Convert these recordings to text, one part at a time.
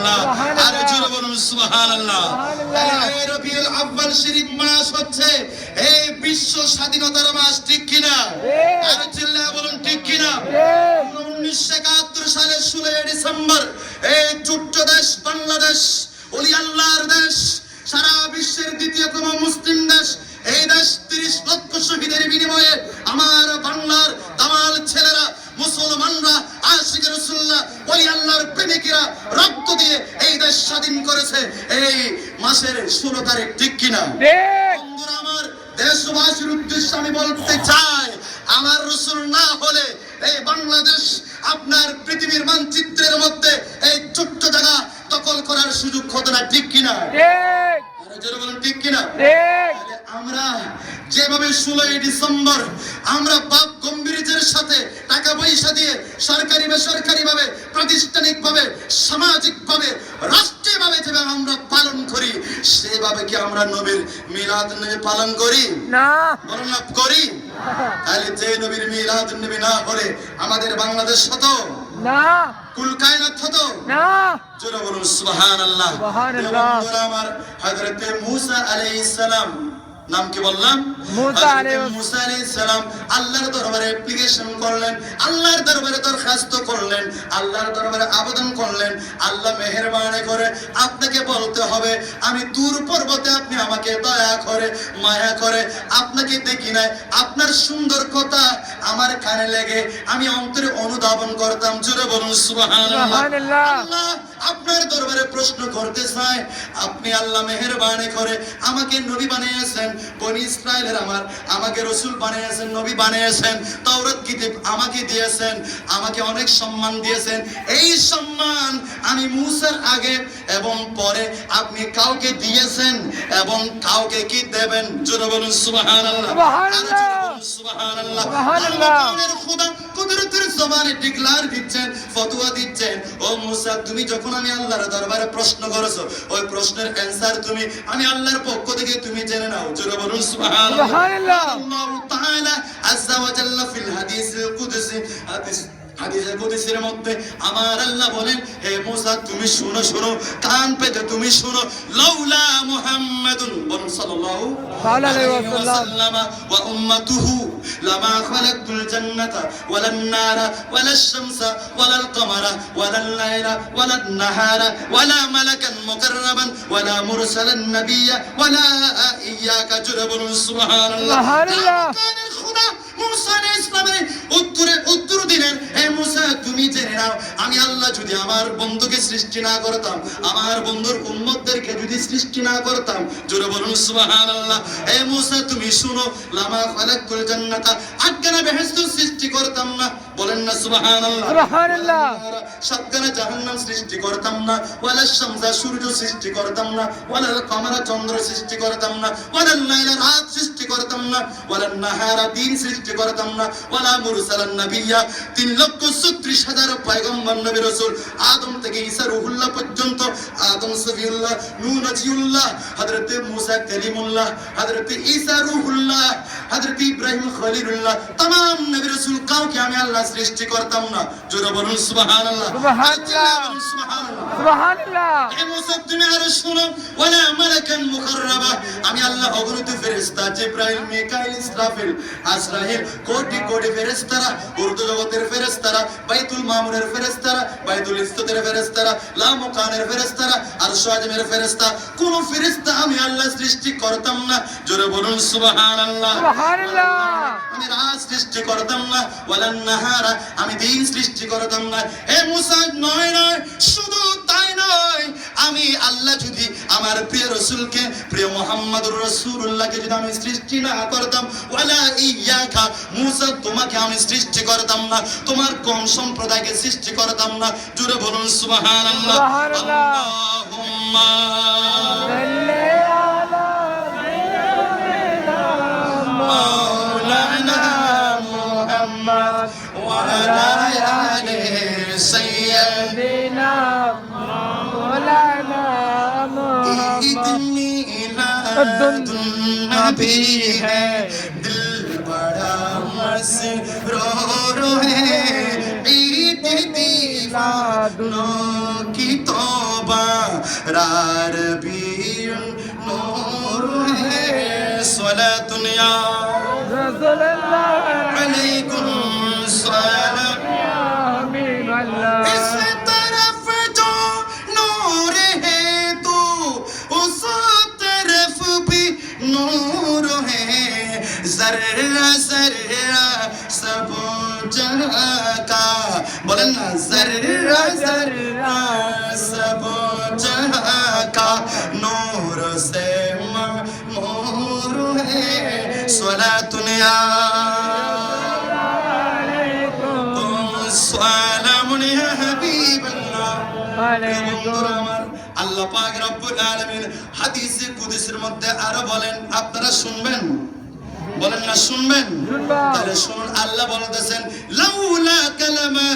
সুবহানাল্লাহ, আর জোরে বলুন সুবহানাল্লাহ। এই রবিউল আউয়াল শরীফ মাস হচ্ছে এই বিশ্ব স্বাধীনতার মাস, ঠিক কিনা? আর চিল্লায়া বলুন ঠিক কিনা? 1971 সালের 16 ডিসেম্বর এই ছোট্ট দেশ বাংলাদেশ, ওলি আল্লাহর দেশ, সারা বিশ্বের দ্বিতীয়তম মুসলিম দেশ, এই দেশ 30 লক্ষ শহীদের বিনিময়ে আমার বাংলার দামাল ছেলেরা, মুসলমানরা, আশিক রাসূলুল্লাহ, ওলি আল্লাহর প্রেমিকরা রক্ত দিয়ে এই দেশ স্বাধীন করেছে এই মাসের 16 তারিখ, ঠিক কিনা? বন্ধুরা আমার, দেশবাসীর উদ্দেশ্যে আমি বলতে চাই, আমার রাসূল না হলে এই বাংলাদেশ আপনার পৃথিবীর মানচিত্রের মধ্যে এই ছোট্ট জায়গা দখল করার সুযোগ হতো না, ঠিক কিনা? ঠিক কিনা? আমরা যেভাবে 16 ডিসেম্বর আমরা বাপ গম্ভীরের সাথে টাকা পয়সা দিয়ে সরকারি বেসরকারি ভাবে, প্রাতিষ্ঠানিক ভাবে, সামাজিক ভাবে, রাষ্ট্রীয় ভাবে যেভাবে আমরা পালন করি, সেভাবে কি আমরা নবীর মিলাদ নবী পালন করি? না, বলুন না করি? তাহলে যে নবীর মিলাদ নবী না হলে আমাদের বাংলাদেশ হতো না, কুল কায়নাত হতো না। জোরে বলুন সুবহানাল্লাহ, সুবহানাল্লাহ। আমার হযরতে মুসা আলাইহিস সালাম, নাম কি বললাম? মুসা আলাইহিস সালাম আল্লাহর দরবারে অ্যাপ্লিকেশন করলেন, আল্লাহর দরবারে দরখাস্ত করলেন, আল্লাহর দরবারে আবেদন করলেন, আল্লাহ মেহেরবানি করে আপনাকে বলতে হবে, আমি দূর পর্বতে আপনি আমাকে দয়া করে মায়া করে আপনাকে দেখি নাই, আপনার সুন্দর কথা আমার কানে লেগে আমি অন্তরে অনুধাবন করতাম। জোরে বলুন সুবহানাল্লাহ। আল্লাহ আপনার দরবারে প্রশ্ন করতে চাই, আপনি আল্লাহ মেহেরবানি করে আমাকে নবী বানিয়েছেন, বনি ইসরাইলের আমাকে রাসূল বানিয়েছেন, নবী বানিয়েছেন, তাওরাত কিতাব আমাকে দিয়েছেন, আমাকে অনেক সম্মান দিয়েছেন। এই সম্মান আমি মুসার আগে এবং পরে আপনি কাউকে দিয়েছেন এবং কাউকে কি দেবেন? জোরে বলুন সুবহানাল্লাহ, সুবহানাল্লাহ, সুবহানাল্লাহ। খোদা কুদরতের জবানে ডিক্লার দিচ্ছেন, ফতোয়া দিচ্ছেন, ও মুসা তুমি যখন আমি আল্লাহর দরবারে প্রশ্ন করেছো, ওই প্রশ্নের অ্যানসার তুমি আমি আল্লাহর পক্ষ থেকে তুমি জেনে নাও। জোরে বলুন সুবহানাল্লাহ, সুবহানাল্লাহ। আল্লাহু তাআলা আযজা ওয়া জাল্লা ফিল হাদিসিল কুদসি, হাদিসের কুদসির মধ্যে আমার আল্লাহ বলেন, হে মুসা তুমি শুনো, শুনো, কান পেতে তুমি শুনো, লাউলা মুহাম্মাদুন সাল্লাল্লাহু আলাইহি ওয়াসাল্লাম ওয়া উম্মাতুহু লামা খালাকতুল জান্নাতা ওয়ালান নারা ওয়ালাশ শামসা ওয়ালাল কামারা ওয়ালাল লাইলা ওয়ালান নাহারা ওয়ালা মালাকান মুকাররাবান ওয়ালা মুরসালান নাবিয়্যা ওয়ালা ইয়াকা। জোরে বলুন সুবহানাল্লাহ, সুবহানাল্লাহ। খোদা মুসা আলাইহিস সালামের উত্তর দিলেন, হে মুসা তুমি জেনে নাও, আমি আল্লাহ যদি আমার বন্ধুকে সৃষ্টি না করতাম, আমার বন্ধুর উম্মতদেরকে যদি সৃষ্টি না করতাম, জোরে বলুন সুবহানাল্লাহ, হে মুসা তুমি শুনো, লামা খালাকতুল জান্নাতা আটখানা বেহেশত সৃষ্টি করতাম না, বলেন না সুবহানাল্লাহ, সুবহানাল্লাহ। সাতখানা জাহান্নাম সৃষ্টি করতাম না, ওয়ালা শামসা সূর্য সৃষ্টি করতাম না, ওয়ালাল কামারা চন্দ্র সৃষ্টি করতাম না, ওয়ালাল লাইলা রাত সৃষ্টি করতাম না, ওয়ালান নাহারা দিন সৃষ্টি করতাম না, ওয়ালা মুরসালান নাবিয়্যা 3,36,000 পয়গম্বর নবী রাসূল, আদম থেকে ঈসা রূহুল্লাহ পর্যন্ত, আদম সফিউল্লাহ, নূহ নজিউল্লাহ, হযরতে মুসা কালিমুল্লাহ, হযরতে ঈসা রূহুল্লাহ, হযরতে ইব্রাহিম খলিলুল্লাহ, तमाम নবী রাসূল কাউকে আমি আল্লাহ সৃষ্টি করতাম না। জোরে বলুন সুবহানাল্লাহ, সুবহানাল্লাহ, সুবহানাল্লাহ। হে মুসা তুমি আর শুনো, ওয়ালা মালাকান মুকাররাবা আমি আল্লাহ অগণিত ফেরেশতা জিবরাইল, মিকাইল, ইসরাফিল, আজরাইল, কোটি কোটি ফেরেশতারা, উর্দু জগতের ফেরেশতারা, বাইতুল মামুরের ফেরেশতারা, বাইতুল ইজ্জতের ফেরেশতারা, লামকানের ফেরেশতারা, আরশ আজমের ফেরেশতা, কোন ফেরেশতা আমি আল্লাহ সৃষ্টি করতাম না। জোরে বলুন সুবহানাল্লাহ, সুবহানাল্লাহ। আমি রাত সৃষ্টি করতাম না, ওয়ালান নাহারা আমি দিন সৃষ্টি করতাম না। হে মুসা নয় নয়, শুধু তাই নয়, আমি আল্লাহ যদি আমার প্রিয় রাসূলকে, প্রিয় মুহাম্মদুর রাসূলুল্লাহকে যদি আমি সৃষ্টি না করতাম, ওয়ালা ইয়াকা মুসা তোমাকে আমি সৃষ্টি করতাম না, তোমার কোন সম্প্রদায়কে সৃষ্টি করতাম না। জোরে বলুন সুবহানাল্লাহ, আল্লাহুম্মা সাল্লি আলা মাওলানা মুহাম্মদ ওয়া আলা আলি সাইয়্যিদিনা মাওলানা মুহাম্মদ নবী হ্যায় দিল বড়া মসরূর है ईद दीवानों की तौबा रबीउन नूर है सलातुन या रसूल अल्लाह अलैकुम सलाम हबीब अल्लाह इस तरफ जो नूर है तो उस तरफ भी नूर है जर्रा जर्रा सब जहां का बोलन ना जर्रा जर्रा सब जहां का नूर से मामूर है सलातुन या সালামুন ইয়া হাবিবাল্লাহ বন্ধুরা আমার আল্লাহ পাক রব্বুল আলামিন হাদিসে কুদসির মধ্যে আরো বলেন আপনারা শুনবেন বলেন না শুনবেন তাহলে শুনুন আল্লাহ বলতেছেন লাউলা কালামা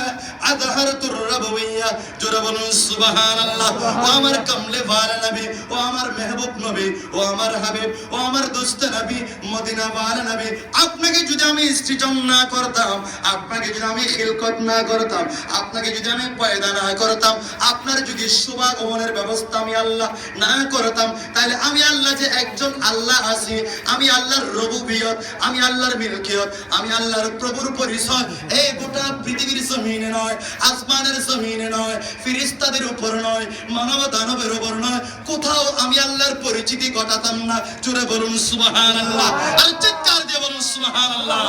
আযহারতুর রাবওয়িয়া জোরে বলুন সুবহানাল্লাহ ও আমার কামলে ওয়ালা নবী ও আমার মেহবুব নবী ও আমার হাবিব ও আমার দোস্ত নবী মদিনা ওয়ালা নবী আপনাকে যদি আমি সৃজন না করতাম আপনাকে যদি আমি খিলকত না করতাম আপনাকে যদি আমি পয়দা না করতাম আপনার যদি শুভাগমনের ব্যবস্থা আমি আল্লাহ না করতাম তাহলে আমি আল্লাহ যে একজন আল্লাহ আছি আমি আল্লাহর রুবুবিয়ত আমি আল্লাহর মিলকিয়ত আমি আল্লাহর প্রভুর পরিচয় এই গোটা পৃথিবীর জমিনে নয় আসমানের জমিনে নয় ফেরেশতাদের উপর নয় মানব দানবের উপর নয় কোথাও আমি আল্লাহর পরিচিতি ঘটাতাম না জোরে বলুন সুবহানাল্লাহ আর চিৎকার দিয়ে বলুন সুবহানাল্লাহ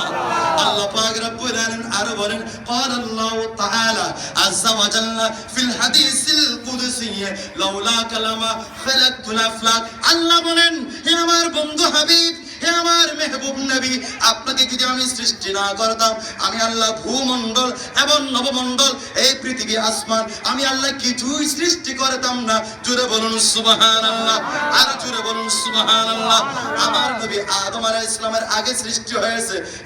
আল্লাহ পাক রব্বুল আলামিন আর বলেন ক্বালাল্লাহু তাআলা আযজা ওয়া জাল্লা ফিল হাদিসিল কুদসি লাউলা কালামা খালাকতুল আফলাক আল্লাহ বলেন হে আমার বন্ধু হাবিব হে আমার মেহবুব নবী আপনাকে যদি আমি সৃষ্টি না করতাম আমি আল্লাহ ভূমণ্ডল এবং নবমণ্ডল এই পৃথিবী আসমান আমি আল্লাহ কিছুই সৃষ্টি করতাম না জোরে বলুন সুবহানাল্লাহ আর জোরে বলুন সুবহানাল্লাহ আমার নবী আদম আলাইহিস সালামের আগে সৃষ্টি হয়েছে